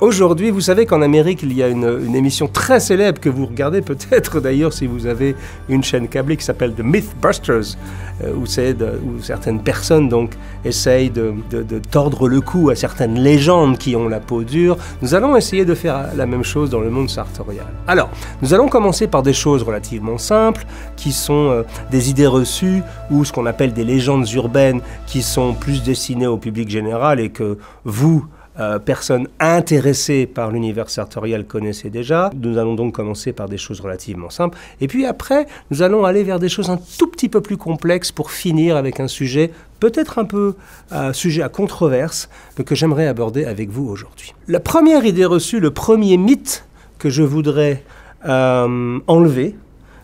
Aujourd'hui, vous savez qu'en Amérique, il y a une émission très célèbre que vous regardez peut-être d'ailleurs si vous avez une chaîne câblée qui s'appelle The Mythbusters, où certaines personnes donc essayent de tordre le cou à certaines légendes qui ont la peau dure. Nous allons essayer de faire la même chose dans le monde sartorial. Alors, nous allons commencer par des choses relativement simples, qui sont des idées reçues ou ce qu'on appelle des légendes urbaines qui sont plus destinées au public général et que vous, personnes intéressées par l'univers sartorial connaissez déjà. Nous allons donc commencer par des choses relativement simples. Et puis après, nous allons aller vers des choses un tout petit peu plus complexes pour finir avec un sujet peut-être un peu sujet à controverse, mais que j'aimerais aborder avec vous aujourd'hui. La première idée reçue, le premier mythe que je voudrais enlever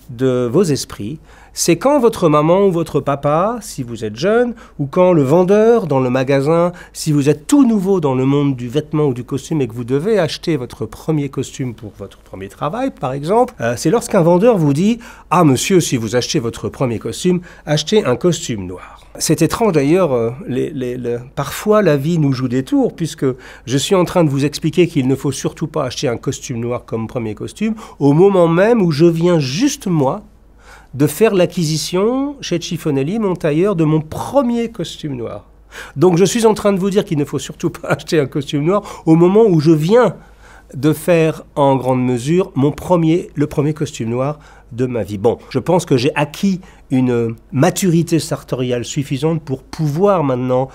de vos esprits, c'est quand votre maman ou votre papa, si vous êtes jeune, ou quand le vendeur dans le magasin, si vous êtes tout nouveau dans le monde du vêtement ou du costume et que vous devez acheter votre premier costume pour votre premier travail, par exemple, c'est lorsqu'un vendeur vous dit « Ah monsieur, si vous achetez votre premier costume, achetez un costume noir ». C'est étrange d'ailleurs, parfois la vie nous joue des tours, puisque je suis en train de vous expliquer qu'il ne faut surtout pas acheter un costume noir comme premier costume, au moment même où je viens juste moi de faire l'acquisition chez Chiffonelli, mon tailleur, de mon premier costume noir. Donc je suis en train de vous dire qu'il ne faut surtout pas acheter un costume noir au moment où je viens de faire en grande mesure le premier costume noir de ma vie. Bon, je pense que j'ai acquis une maturité sartoriale suffisante pour pouvoir maintenant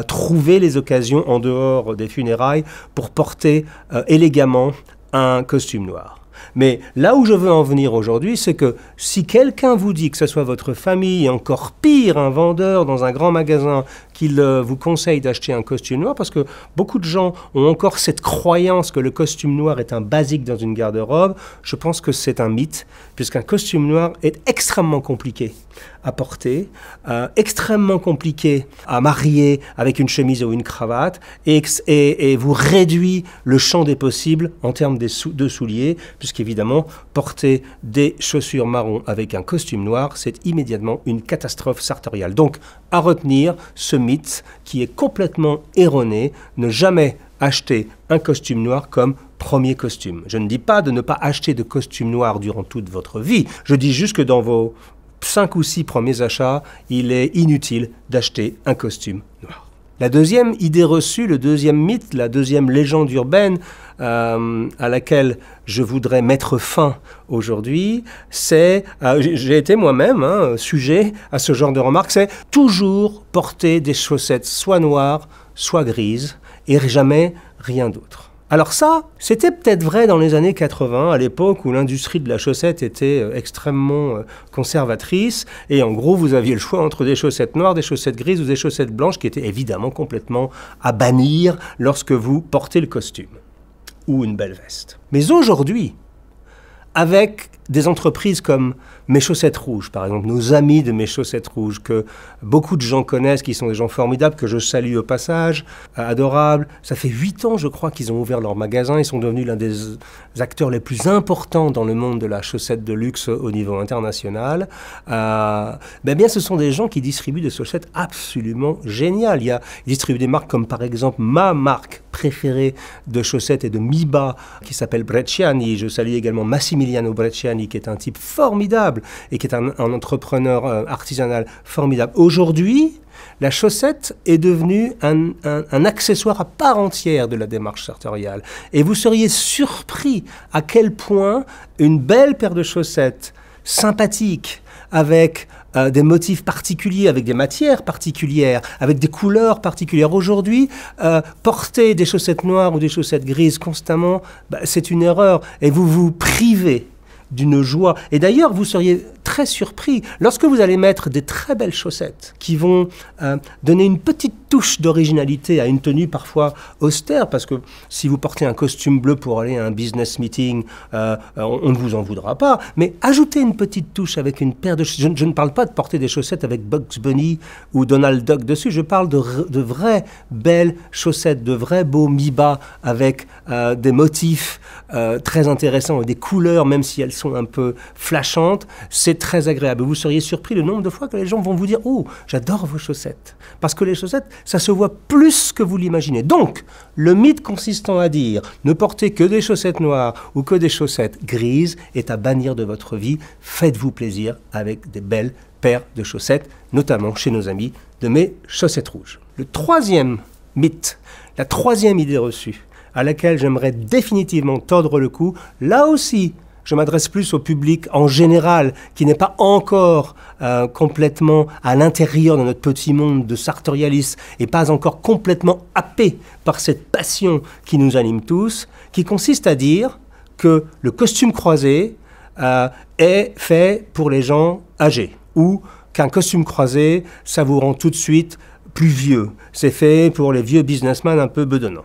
trouver les occasions en dehors des funérailles pour porter élégamment un costume noir. Mais là où je veux en venir aujourd'hui, c'est que si quelqu'un vous dit, que ce soit votre famille, et encore pire, un vendeur dans un grand magasin, qu'il vous conseille d'acheter un costume noir, parce que beaucoup de gens ont encore cette croyance que le costume noir est un basique dans une garde-robe, je pense que c'est un mythe, puisqu'un costume noir est extrêmement compliqué à porter, extrêmement compliqué à marier avec une chemise ou une cravate, et vous réduit le champ des possibles en termes de souliers, puisqu'évidemment, porter des chaussures marron avec un costume noir, c'est immédiatement une catastrophe sartoriale. Donc, à retenir ce mythe qui est complètement erroné, ne jamais acheter un costume noir comme premier costume. Je ne dis pas de ne pas acheter de costume noir durant toute votre vie, je dis juste que dans vos 5 ou 6 premiers achats, il est inutile d'acheter un costume noir. La deuxième idée reçue, le deuxième mythe, la deuxième légende urbaine à laquelle je voudrais mettre fin aujourd'hui, c'est, j'ai été moi-même sujet à ce genre de remarques, c'est toujours porter des chaussettes soit noires, soit grises, et jamais rien d'autre. Alors ça, c'était peut-être vrai dans les années 80, à l'époque où l'industrie de la chaussette était extrêmement conservatrice, et en gros, vous aviez le choix entre des chaussettes noires, des chaussettes grises ou des chaussettes blanches, qui étaient évidemment complètement à bannir lorsque vous portez le costume ou une belle veste. Mais aujourd'hui, avec des entreprises comme Mes Chaussettes Rouges, par exemple, nos amis de Mes Chaussettes Rouges, que beaucoup de gens connaissent, qui sont des gens formidables, que je salue au passage, adorables. Ça fait 8 ans, je crois, qu'ils ont ouvert leur magasin. Ils sont devenus l'un des acteurs les plus importants dans le monde de la chaussette de luxe au niveau international. Bien, ce sont des gens qui distribuent des chaussettes absolument géniales. Ils distribuent des marques comme, par exemple, ma marque préférée de chaussettes et de mi-bas, qui s'appelle Brecciani. Je salue également Massimiliano Brecciani, qui est un type formidable et qui est un entrepreneur artisanal formidable. Aujourd'hui, la chaussette est devenue un accessoire à part entière de la démarche sartoriale. Et vous seriez surpris à quel point une belle paire de chaussettes sympathique, avec des motifs particuliers, avec des matières particulières, avec des couleurs particulières. Aujourd'hui, porter des chaussettes noires ou des chaussettes grises constamment, c'est une erreur. Et vous vous privez d'une joie. Et d'ailleurs, vous seriez très surpris lorsque vous allez mettre des très belles chaussettes qui vont donner une petite touche d'originalité à une tenue parfois austère, parce que si vous portez un costume bleu pour aller à un business meeting, on ne vous en voudra pas, mais ajoutez une petite touche avec une paire de chaussettes. Je ne parle pas de porter des chaussettes avec Bugs Bunny ou Donald Duck dessus, je parle de vraies belles chaussettes, de vrais beaux mi-bas avec des motifs très intéressants et des couleurs, même si elles sont un peu flashantes, c'est très agréable. Vous seriez surpris le nombre de fois que les gens vont vous dire « Oh, j'adore vos chaussettes ». Parce que les chaussettes, ça se voit plus que vous l'imaginez. Donc, le mythe consistant à dire « Ne portez que des chaussettes noires ou que des chaussettes grises » est à bannir de votre vie. Faites-vous plaisir avec des belles paires de chaussettes, notamment chez nos amis de mes chaussettes rouges. Le troisième mythe, la troisième idée reçue, à laquelle j'aimerais définitivement tordre le cou, là aussi, je m'adresse plus au public en général, qui n'est pas encore complètement à l'intérieur de notre petit monde de sartorialistes et pas encore complètement happé par cette passion qui nous anime tous, qui consiste à dire que le costume croisé est fait pour les gens âgés, ou qu'un costume croisé, ça vous rend tout de suite plus vieux. C'est fait pour les vieux businessmen un peu bedonnants.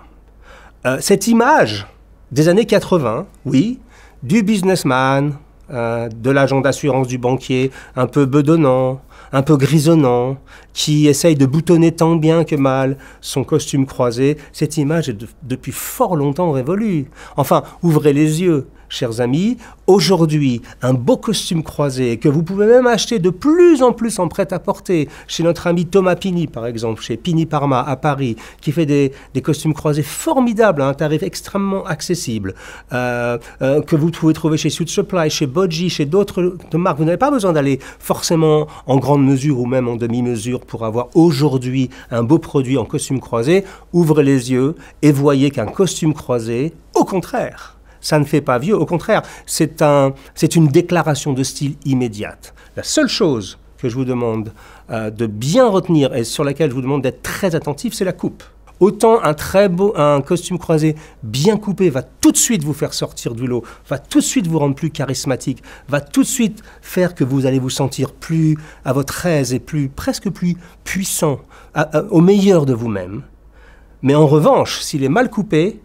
Cette image des années 80, oui, du businessman, de l'agent d'assurance du banquier, un peu bedonnant, un peu grisonnant, qui essaye de boutonner tant bien que mal son costume croisé, cette image est depuis fort longtemps révolue. Enfin, ouvrez les yeux, chers amis, aujourd'hui, un beau costume croisé que vous pouvez même acheter de plus en plus en prêt-à-porter chez notre ami Thomas Pini, par exemple, chez Pini Parma à Paris, qui fait des costumes croisés formidables à un tarif extrêmement accessible, que vous pouvez trouver chez Suit Supply, chez Bodji, chez d'autres marques. Vous n'avez pas besoin d'aller forcément en grande mesure ou même en demi-mesure pour avoir aujourd'hui un beau produit en costume croisé. Ouvrez les yeux et voyez qu'un costume croisé, au contraire, ça ne fait pas vieux, au contraire, c'est une déclaration de style immédiate. La seule chose que je vous demande de bien retenir et sur laquelle je vous demande d'être très attentif, c'est la coupe. Autant un costume croisé bien coupé va tout de suite vous faire sortir du lot, va tout de suite vous rendre plus charismatique, va tout de suite faire que vous allez vous sentir plus à votre aise et presque plus puissant, au meilleur de vous-même. Mais en revanche, s'il est mal coupé,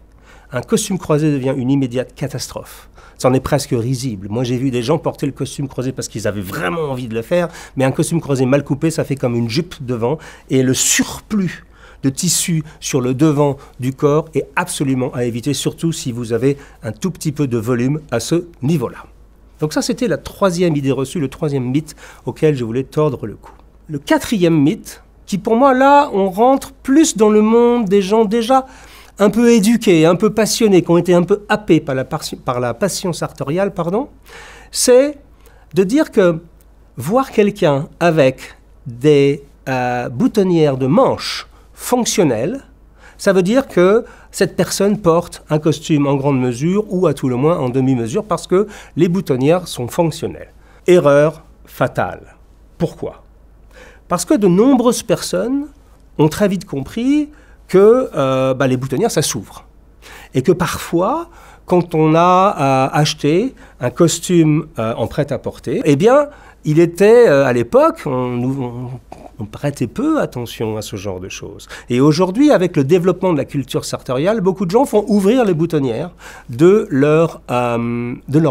un costume croisé devient une immédiate catastrophe. Ça en est presque risible. Moi, j'ai vu des gens porter le costume croisé parce qu'ils avaient vraiment envie de le faire, mais un costume croisé mal coupé, ça fait comme une jupe devant, et le surplus de tissu sur le devant du corps est absolument à éviter, surtout si vous avez un tout petit peu de volume à ce niveau-là. Donc ça, c'était la troisième idée reçue, le troisième mythe auquel je voulais tordre le cou. Le quatrième mythe, qui pour moi, là, on rentre plus dans le monde des gens déjà un peu éduqués, un peu passionnés, qui ont été un peu happés par la passion sartoriale, c'est de dire que voir quelqu'un avec des boutonnières de manches fonctionnelles, ça veut dire que cette personne porte un costume en grande mesure ou à tout le moins en demi-mesure parce que les boutonnières sont fonctionnelles. Erreur fatale. Pourquoi ? Parce que de nombreuses personnes ont très vite compris que les boutonnières, ça s'ouvre. Et que parfois, quand on a acheté un costume en prêt-à-porter, eh bien, il était, à l'époque, on prêtait peu attention à ce genre de choses. Et aujourd'hui, avec le développement de la culture sartoriale, beaucoup de gens font ouvrir les boutonnières de leurs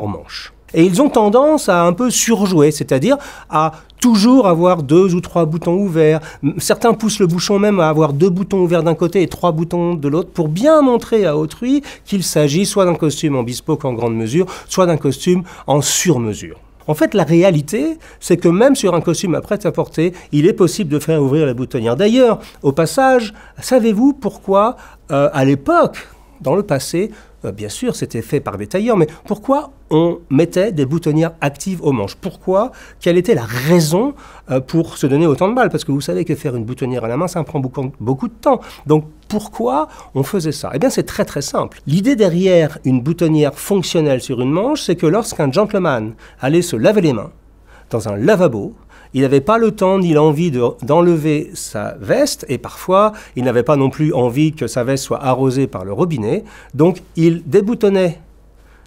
manches. Et ils ont tendance à un peu surjouer, c'est-à-dire à toujours avoir 2 ou 3 boutons ouverts. Certains poussent le bouchon même à avoir 2 boutons ouverts d'un côté et 3 boutons de l'autre pour bien montrer à autrui qu'il s'agit soit d'un costume en bespoke en grande mesure, soit d'un costume en sur-mesure. En fait, la réalité, c'est que même sur un costume à prêt-à-porter, il est possible de faire ouvrir la boutonnière. D'ailleurs, au passage, savez-vous pourquoi, à l'époque, dans le passé, bien sûr, c'était fait par des tailleurs, mais pourquoi on mettait des boutonnières actives aux manches? Pourquoi? Quelle était la raison pour se donner autant de mal? Parce que vous savez que faire une boutonnière à la main, ça prend beaucoup de temps. Donc, pourquoi on faisait ça? Eh bien, c'est très très simple. L'idée derrière une boutonnière fonctionnelle sur une manche, c'est que lorsqu'un gentleman allait se laver les mains dans un lavabo, il n'avait pas le temps ni l'envie d'enlever sa veste et parfois il n'avait pas non plus envie que sa veste soit arrosée par le robinet. Donc il déboutonnait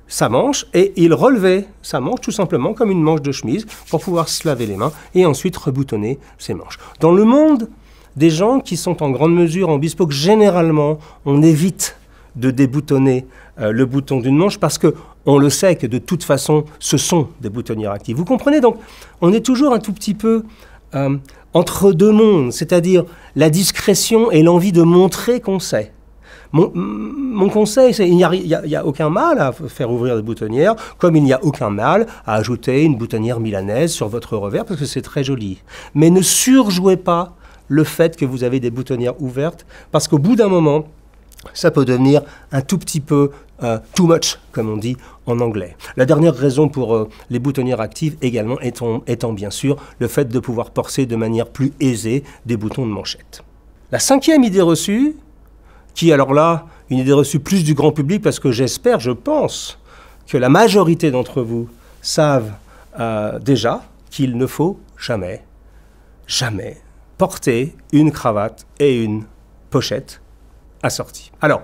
sa manche et il relevait sa manche tout simplement comme une manche de chemise pour pouvoir se laver les mains et ensuite reboutonner ses manches. Dans le monde des gens qui sont en grande mesure en bespoke, généralement on évite de déboutonner le bouton d'une manche parce que on le sait que de toute façon, ce sont des boutonnières actives. Vous comprenez donc, on est toujours un tout petit peu entre deux mondes, c'est-à-dire la discrétion et l'envie de montrer qu'on sait. Mon conseil, c'est qu'il n'y a aucun mal à faire ouvrir des boutonnières, comme il n'y a aucun mal à ajouter une boutonnière milanaise sur votre revers, parce que c'est très joli. Mais ne surjouez pas le fait que vous avez des boutonnières ouvertes, parce qu'au bout d'un moment, ça peut devenir un tout petit peu too much, comme on dit en anglais. La dernière raison pour les boutonnières actives également étant bien sûr le fait de pouvoir porter de manière plus aisée des boutons de manchette. La cinquième idée reçue, qui alors là, une idée reçue plus du grand public, parce que j'espère, je pense, que la majorité d'entre vous savent déjà qu'il ne faut jamais, jamais porter une cravate et une pochette assorties. Alors,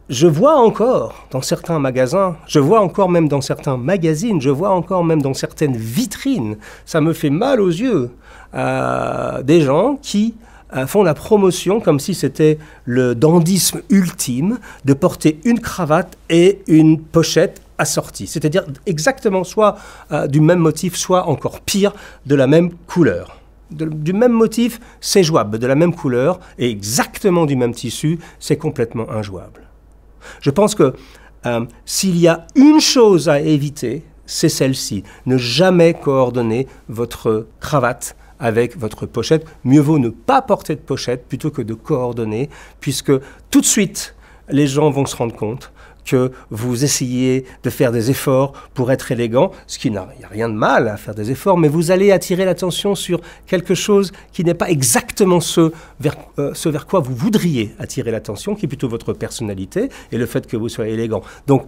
je vois encore dans certains magasins, je vois encore même dans certains magazines, je vois encore même dans certaines vitrines, ça me fait mal aux yeux, des gens qui font la promotion comme si c'était le dandysme ultime de porter une cravate et une pochette assorties, c'est-à-dire exactement soit du même motif, soit encore pire, de la même couleur. Du même motif, c'est jouable, de la même couleur et exactement du même tissu, c'est complètement injouable. Je pense que s'il y a une chose à éviter, c'est celle-ci. Ne jamais coordonner votre cravate avec votre pochette. Mieux vaut ne pas porter de pochette plutôt que de coordonner, puisque tout de suite, les gens vont se rendre compte que vous essayez de faire des efforts pour être élégant, ce qui n'a rien de mal à faire des efforts, mais vous allez attirer l'attention sur quelque chose qui n'est pas exactement ce vers quoi vous voudriez attirer l'attention, qui est plutôt votre personnalité et le fait que vous soyez élégant. Donc,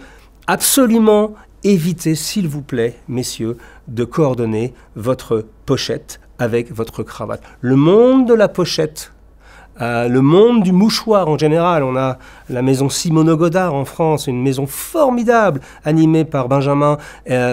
absolument évitez, s'il vous plaît, messieurs, de coordonner votre pochette avec votre cravate. Le monde de la pochette, le monde du mouchoir en général, on a la maison Simoneau Godard en France, une maison formidable animée par Benjamin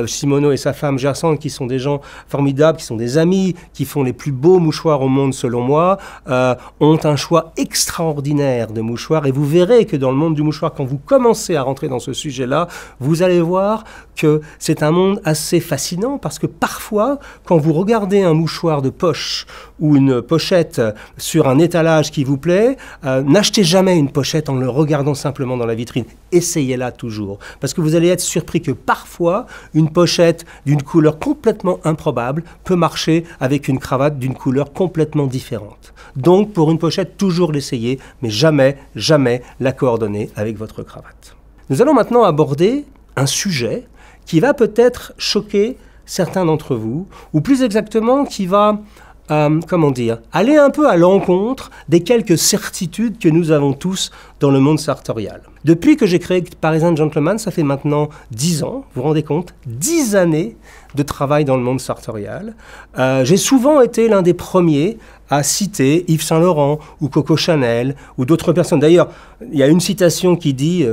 Simoneau et sa femme Gersande, qui sont des gens formidables, qui sont des amis, qui font les plus beaux mouchoirs au monde selon moi, ont un choix extraordinaire de mouchoirs, et vous verrez que dans le monde du mouchoir, quand vous commencez à rentrer dans ce sujet-là, vous allez voir que c'est un monde assez fascinant, parce que parfois, quand vous regardez un mouchoir de poche ou une pochette sur un étalage qui vous plaît, n'achetez jamais une pochette en le regardant simplement dans la vitrine. Essayez-la toujours. Parce que vous allez être surpris que parfois, une pochette d'une couleur complètement improbable peut marcher avec une cravate d'une couleur complètement différente. Donc, pour une pochette, toujours l'essayer, mais jamais, jamais la coordonner avec votre cravate. Nous allons maintenant aborder un sujet qui va peut-être choquer certains d'entre vous, ou plus exactement, qui va aller un peu à l'encontre des quelques certitudes que nous avons tous dans le monde sartorial. Depuis que j'ai créé Parisian Gentleman, ça fait maintenant 10 ans, vous vous rendez compte, 10 années de travail dans le monde sartorial. J'ai souvent été l'un des premiers à citer Yves Saint Laurent ou Coco Chanel ou d'autres personnes. D'ailleurs, il y a une citation qui dit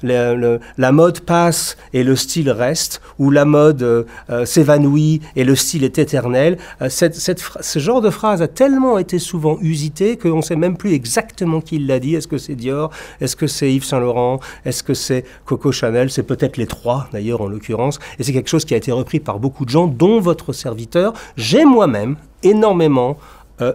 la mode passe et le style reste, ou la mode s'évanouit et le style est éternel. Ce genre de phrase a tellement été souvent usité qu'on ne sait même plus exactement qui l'a dit. Est-ce que c'est Dior? Est-ce que c'est Yves Saint Laurent? Est-ce que c'est Coco Chanel? C'est peut-être les trois, d'ailleurs, en l'occurrence. Et c'est quelque chose qui a été repris par beaucoup de gens, dont votre serviteur. J'ai moi-même énormément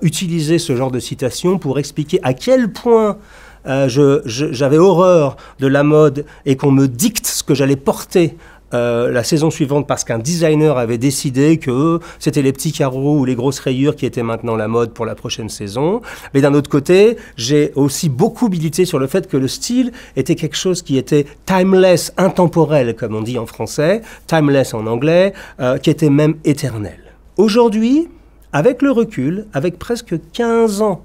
utilisé ce genre de citation pour expliquer à quel point j'avais horreur de la mode et qu'on me dicte ce que j'allais porter la saison suivante parce qu'un designer avait décidé que c'était les petits carreaux ou les grosses rayures qui étaient maintenant la mode pour la prochaine saison. Mais d'un autre côté, j'ai aussi beaucoup milité sur le fait que le style était quelque chose qui était timeless, intemporel, comme on dit en français, timeless en anglais, qui était même éternel. Aujourd'hui, avec le recul, avec presque 15 ans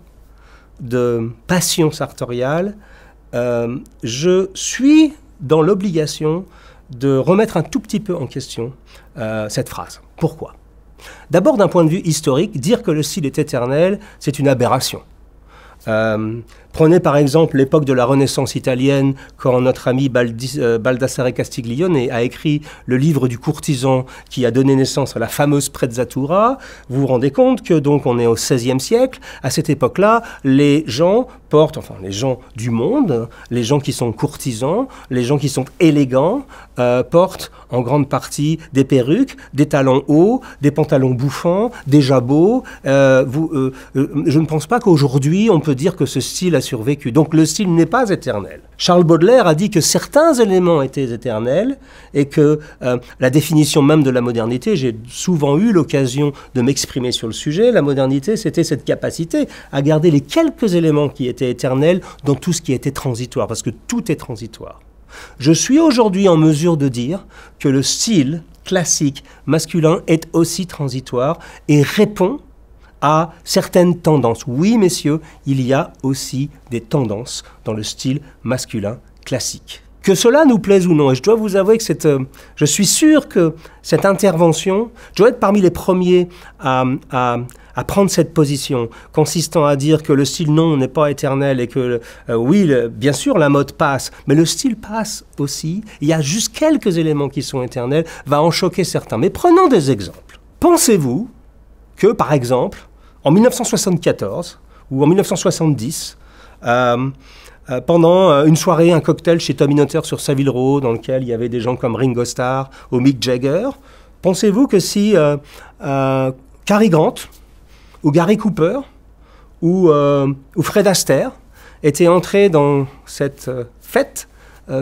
de passion sartoriale, je suis dans l'obligation de remettre un tout petit peu en question cette phrase. Pourquoi? D'abord, d'un point de vue historique, dire que le style est éternel, c'est une aberration. Prenez par exemple l'époque de la Renaissance italienne, quand notre ami Baldassare Castiglione a écrit le livre du courtisan qui a donné naissance à la fameuse sprezzatura. Vous vous rendez compte que donc on est au XVIe siècle. À cette époque-là, les gens portent, enfin les gens du monde, les gens qui sont courtisans, les gens qui sont élégants, portent en grande partie des perruques, des talons hauts, des pantalons bouffants, des jabots. Je ne pense pas qu'aujourd'hui on peut dire que ce style a survécu. Donc le style n'est pas éternel. Charles Baudelaire a dit que certains éléments étaient éternels et que la définition même de la modernité, j'ai souvent eu l'occasion de m'exprimer sur le sujet, la modernité c'était cette capacité à garder les quelques éléments qui étaient éternels dans tout ce qui était transitoire, parce que tout est transitoire. Je suis aujourd'hui en mesure de dire que le style classique masculin est aussi transitoire et répond à certaines tendances. Oui, messieurs, il y a aussi des tendances dans le style masculin classique. Que cela nous plaise ou non, et je dois vous avouer que je suis sûr que cette intervention, je dois être parmi les premiers à prendre cette position, consistant à dire que le style non n'est pas éternel et que oui, bien sûr, la mode passe, mais le style passe aussi. Il y a juste quelques éléments qui sont éternels, va en choquer certains. Mais prenons des exemples. Pensez-vous que, par exemple, en 1974 ou en 1970, pendant une soirée, un cocktail chez Tommy Notter sur Savile Row, dans lequel il y avait des gens comme Ringo Starr ou Mick Jagger, pensez-vous que si Cary Grant ou Gary Cooper ou Fred Astaire étaient entrés dans cette fête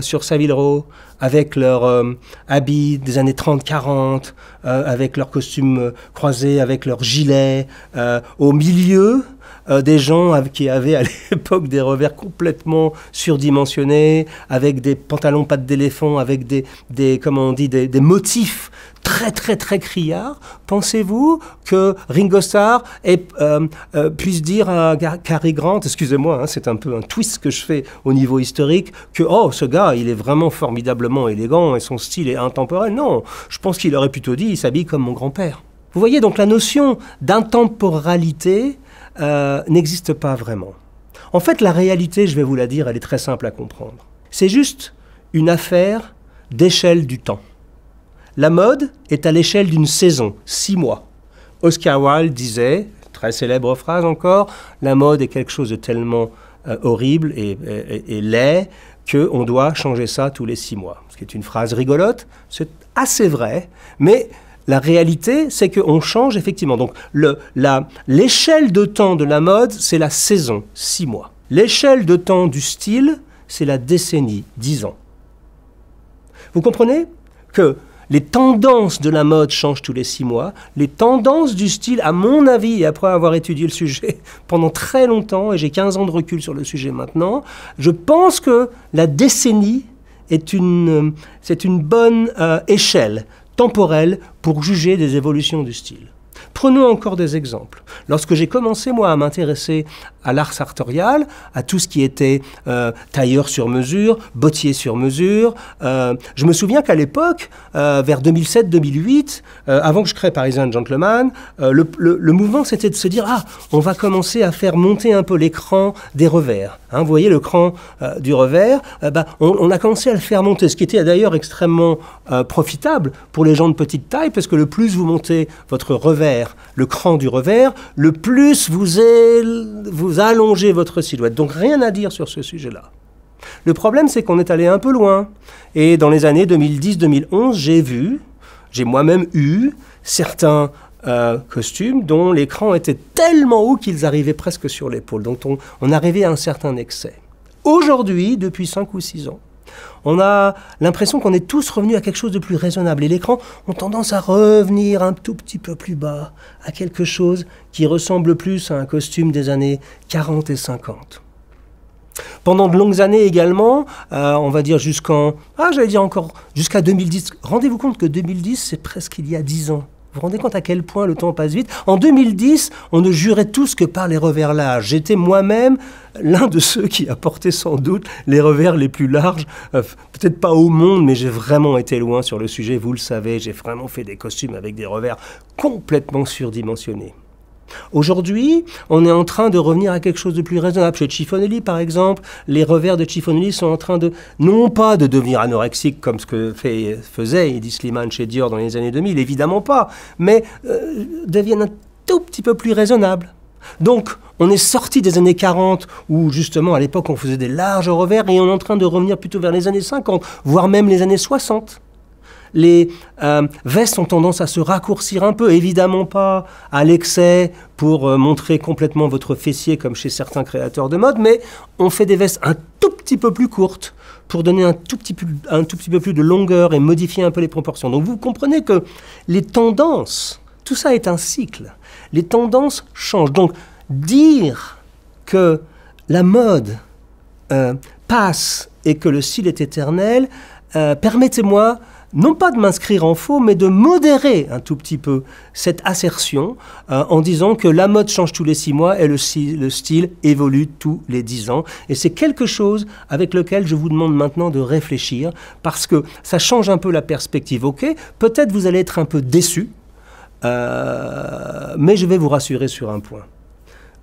sur Savile Row avec leurs habits des années 30-40, avec leurs costumes croisés, avec leurs gilets, au milieu des gens qui avaient à l'époque des revers complètement surdimensionnés, avec des pantalons pattes d'éléphant, avec comment on dit, des motifs très criards. Pensez-vous que Ringo Starr puisse dire à Cary Grant, excusez-moi, hein, c'est un peu un twist que je fais au niveau historique, que oh, ce gars, il est vraiment formidablement élégant et son style est intemporel. Non, je pense qu'il aurait plutôt dit, il s'habille comme mon grand-père. Vous voyez, donc la notion d'intemporalité n'existe pas vraiment. En fait, la réalité, je vais vous la dire, elle est très simple à comprendre. C'est juste une affaire d'échelle du temps. La mode est à l'échelle d'une saison, 6 mois. Oscar Wilde disait, très célèbre phrase encore, la mode est quelque chose de tellement horrible et laid qu'on doit changer ça tous les 6 mois. Ce qui est une phrase rigolote, c'est assez vrai, mais la réalité, c'est qu'on change effectivement. Donc l'échelle de temps de la mode, c'est la saison, 6 mois. L'échelle de temps du style, c'est la décennie, 10 ans. Vous comprenez que les tendances de la mode changent tous les 6 mois. Les tendances du style, à mon avis, et après avoir étudié le sujet pendant très longtemps, et j'ai 15 ans de recul sur le sujet maintenant, je pense que la décennie c'est une bonne échelle temporelle pour juger des évolutions du style. Prenons encore des exemples. Lorsque j'ai commencé, moi, à m'intéresser à l'art sartorial, à tout ce qui était tailleur sur mesure, bottier sur mesure, je me souviens qu'à l'époque, vers 2007-2008, avant que je crée Parisian Gentleman, le mouvement, c'était de se dire « Ah, on va commencer à faire monter un peu l'écran des revers. Hein, vous voyez, le cran du revers, on a commencé à le faire monter, ce qui était d'ailleurs extrêmement profitable pour les gens de petite taille, parce que le plus vous montez votre revers, le cran du revers, le plus vous allongez votre silhouette. Donc rien à dire sur ce sujet-là. Le problème, c'est qu'on est allé un peu loin. Et dans les années 2010-2011, j'ai moi-même eu certains costumes dont l'écran était tellement haut qu'ils arrivaient presque sur l'épaule. Donc on arrivait à un certain excès. Aujourd'hui, depuis 5 ou 6 ans, on a l'impression qu'on est tous revenus à quelque chose de plus raisonnable. Et l'écran ont tendance à revenir un tout petit peu plus bas, à quelque chose qui ressemble plus à un costume des années 40 et 50. Pendant de longues années également, on va dire jusqu'à 2010. Rendez-vous compte que 2010, c'est presque il y a 10 ans. Vous vous rendez compte à quel point le temps passe vite? En 2010, on ne jurait tous que par les revers larges. J'étais moi-même l'un de ceux qui a porté sans doute les revers les plus larges, peut-être pas au monde, mais j'ai vraiment été loin sur le sujet, vous le savez, j'ai vraiment fait des costumes avec des revers complètement surdimensionnés. Aujourd'hui, on est en train de revenir à quelque chose de plus raisonnable. Chez Cifonelli, par exemple, les revers de Cifonelli sont en train non pas de devenir anorexiques comme ce que faisait Hedi Slimane chez Dior dans les années 2000, évidemment pas, mais deviennent un tout petit peu plus raisonnables. Donc, on est sorti des années 40, où justement, à l'époque, on faisait des larges revers, et on est en train de revenir plutôt vers les années 50, voire même les années 60. les vestes ont tendance à se raccourcir un peu, évidemment pas à l'excès pour montrer complètement votre fessier comme chez certains créateurs de mode, mais on fait des vestes un tout petit peu plus courtes pour donner un tout petit peu plus de longueur et modifier un peu les proportions. Donc vous comprenez que les tendances, tout ça est un cycle. Les tendances changent. Donc dire que la mode passe et que le style est éternel, permettez-moi non pas de m'inscrire en faux, mais de modérer un tout petit peu cette assertion en disant que la mode change tous les 6 mois et le style évolue tous les 10 ans. Et c'est quelque chose avec lequel je vous demande maintenant de réfléchir parce que ça change un peu la perspective. Ok, peut-être vous allez être un peu déçu, mais je vais vous rassurer sur un point.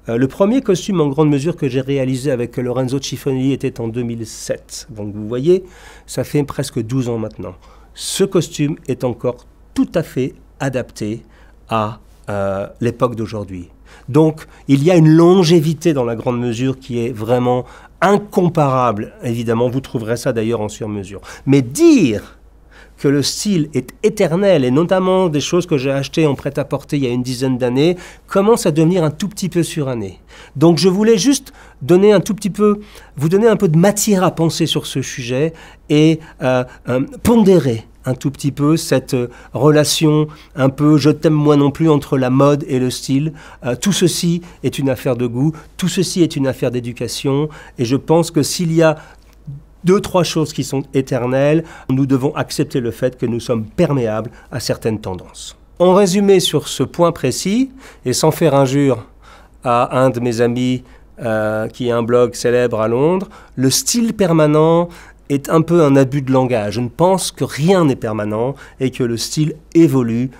Le premier costume en grande mesure que j'ai réalisé avec Lorenzo Cifonelli était en 2007. Donc vous voyez, ça fait presque 12 ans maintenant. Ce costume est encore tout à fait adapté à l'époque d'aujourd'hui. Donc il y a une longévité dans la grande mesure qui est vraiment incomparable. Évidemment, vous trouverez ça d'ailleurs en sur-mesure. Mais dire que le style est éternel, et notamment des choses que j'ai achetées en prêt-à-porter il y a une dizaine d'années, commence à devenir un tout petit peu suranné. Donc je voulais juste donner vous donner un peu de matière à penser sur ce sujet et pondérer un tout petit peu cette relation un peu je t'aime moi non plus entre la mode et le style. Tout ceci est une affaire de goût, tout ceci est une affaire d'éducation, et je pense que s'il y a 2-3 choses qui sont éternelles, nous devons accepter le fait que nous sommes perméables à certaines tendances. En résumé sur ce point précis, et sans faire injure à un de mes amis qui a un blog célèbre à Londres, le style permanent est un peu un abus de langage. Je ne pense que rien n'est permanent et que le style évolue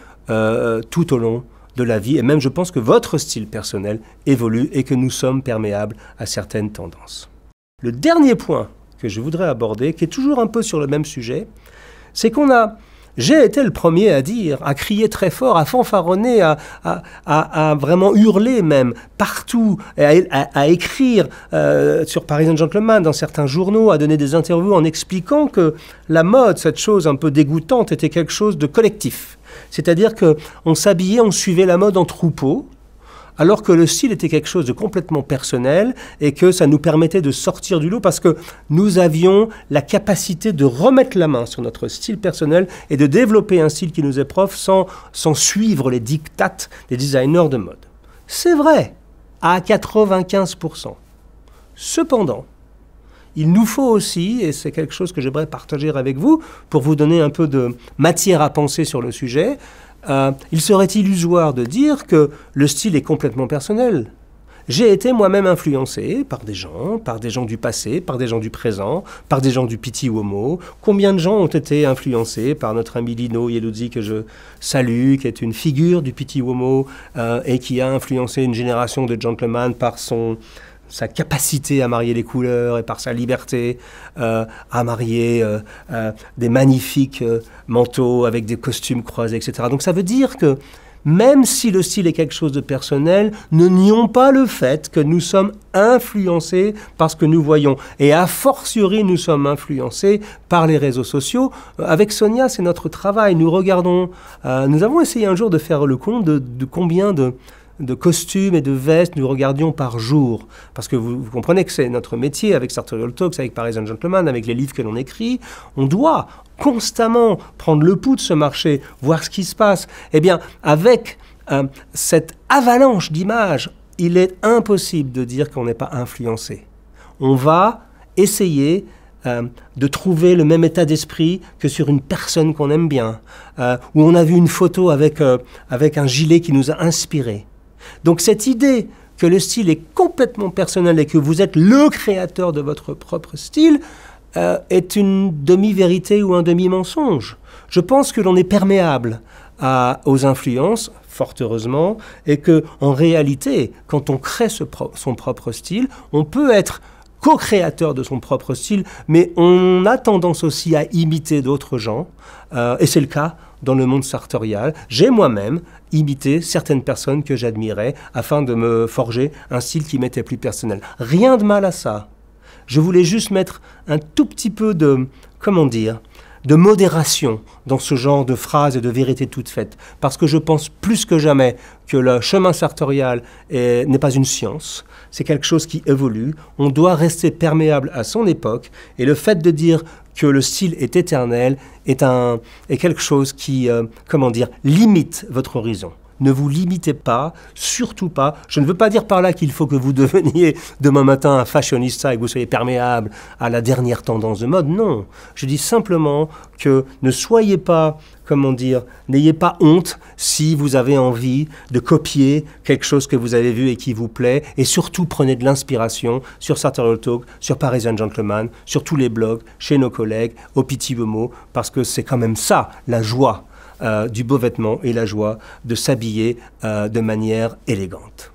tout au long de la vie. Et même je pense que votre style personnel évolue et que nous sommes perméables à certaines tendances. Le dernier point que je voudrais aborder, qui est toujours un peu sur le même sujet, c'est j'ai été le premier à dire, à crier très fort, à fanfaronner, à vraiment hurler même, partout, à écrire sur Paris Gentleman, dans certains journaux, à donner des interviews en expliquant que la mode, cette chose un peu dégoûtante, était quelque chose de collectif. C'est-à-dire qu'on s'habillait, on suivait la mode en troupeau, alors que le style était quelque chose de complètement personnel et que ça nous permettait de sortir du lot parce que nous avions la capacité de remettre la main sur notre style personnel et de développer un style qui nous est propre sans suivre les dictats des designers de mode. C'est vrai, à 95%. Cependant, il nous faut aussi, et c'est quelque chose que j'aimerais partager avec vous pour vous donner un peu de matière à penser sur le sujet, il serait illusoire de dire que le style est complètement personnel. J'ai été moi-même influencé par des gens du passé, par des gens du présent, par des gens du Pitti Uomo. Combien de gens ont été influencés par notre ami Lino Ieluzzi, que je salue, qui est une figure du Pitti Uomo et qui a influencé une génération de gentlemen par sa capacité à marier les couleurs et par sa liberté à marier des magnifiques manteaux avec des costumes croisés, etc. Donc ça veut dire que même si le style est quelque chose de personnel, ne nions pas le fait que nous sommes influencés par ce que nous voyons. Et a fortiori, nous sommes influencés par les réseaux sociaux. Avec Sonia, c'est notre travail. Nous avons essayé un jour de faire le compte de combien de costumes et de vestes nous regardions par jour. Parce que vous comprenez que c'est notre métier avec Sartorial Talks, avec Paris Gentleman, avec les livres que l'on écrit. On doit constamment prendre le pouls de ce marché, voir ce qui se passe. Eh bien, avec cette avalanche d'images, il est impossible de dire qu'on n'est pas influencé. On va essayer de trouver le même état d'esprit que sur une personne qu'on aime bien, où on a vu une photo avec un gilet qui nous a inspiré. Donc cette idée que le style est complètement personnel et que vous êtes le créateur de votre propre style est une demi-vérité ou un demi-mensonge. Je pense que l'on est perméable aux influences, fort heureusement, et qu'en réalité, quand on crée son propre style, on peut être co-créateur de son propre style, mais on a tendance aussi à imiter d'autres gens, et c'est le cas dans le monde sartorial. J'ai moi-même imité certaines personnes que j'admirais afin de me forger un style qui m'était plus personnel. Rien de mal à ça. Je voulais juste mettre un tout petit peu de, de modération dans ce genre de phrases et de vérités toutes faites. Parce que je pense plus que jamais que le chemin sartorial n'est pas une science, c'est quelque chose qui évolue. On doit rester perméable à son époque. Et le fait de dire que le style est éternel est quelque chose qui, limite votre horizon. Ne vous limitez pas, surtout pas. Je ne veux pas dire par là qu'il faut que vous deveniez demain matin un fashionista et que vous soyez perméable à la dernière tendance de mode. Non, je dis simplement que ne soyez pas, n'ayez pas honte si vous avez envie de copier quelque chose que vous avez vu et qui vous plaît. Et surtout, prenez de l'inspiration sur Sartorial Talk, sur Parisian Gentleman, sur tous les blogs, chez nos collègues, au Petit Bemo, parce que c'est quand même ça, la joie du beau vêtement et la joie de s'habiller de manière élégante.